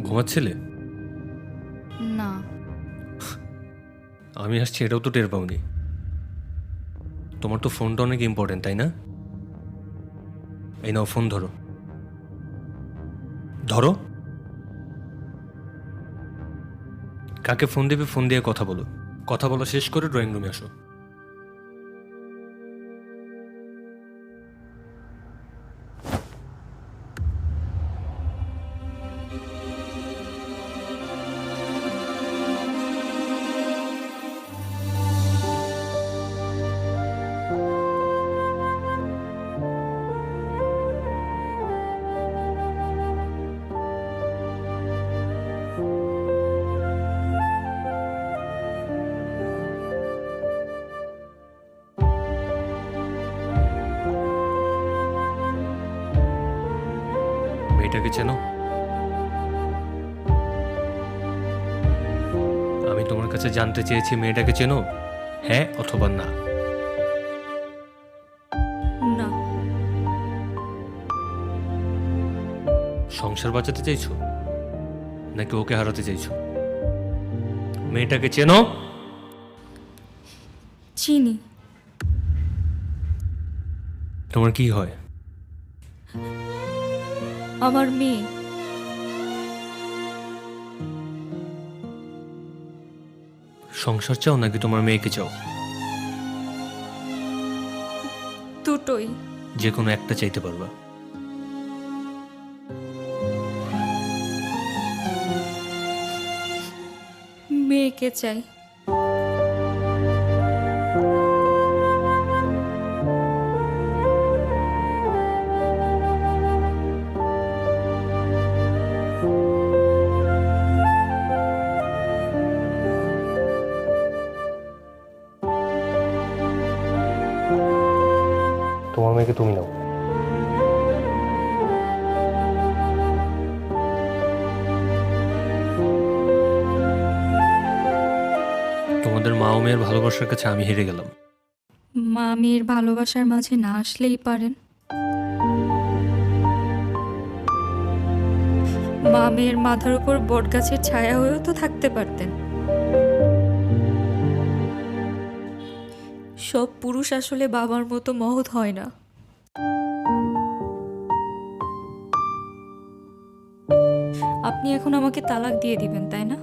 ঘুমাচ্ছিলে? না। আমি আসছি এটাও তো টের পাওনি। তোমার তো ফোনটা অনেক ইম্পর্টেন্ট, তাই না? এই নাও ফোন ধরো। ধরো। কাকে ফোন দেবে ফোন দিয়ে কথা বলো। কথা বলা শেষ করে ড্রয়িং রুমে আসো। মেয়েটাকে চেনো? আমি তোমার কাছে জানতে চেয়েছি মেয়েটাকে চেনো, হ্যাঁ অথবা না। না। সংসার বাঁচাতে চাইছো নাকি ওকে হারাতে চাইছো? মেয়েটাকে চেনো? চিনি। তোমার কি হয়? আমার মেয়ে। সংসার চাও নাকি তোমার মেয়েকে চাও? দুটোই। যে কোনো একটা চাইতে পারবা। মেয়েকে চাই। তোমার মেয়েকে তুমি নাও। তোমাদের মা ও মেয়ের ভালোবাসার কাছে আমি হেরে গেলাম। মা মেয়ের ভালোবাসার মাঝে না আসলেই পারেন। মা মেয়ের মাথার উপর বটগাছের ছায়া হয়েও তো থাকতে পারতেন। সব পুরুষ আসলে বাবার মতো মহৎ হয় না। আপনি এখন আমাকে তালাক দিয়ে দিবেন, তাই না?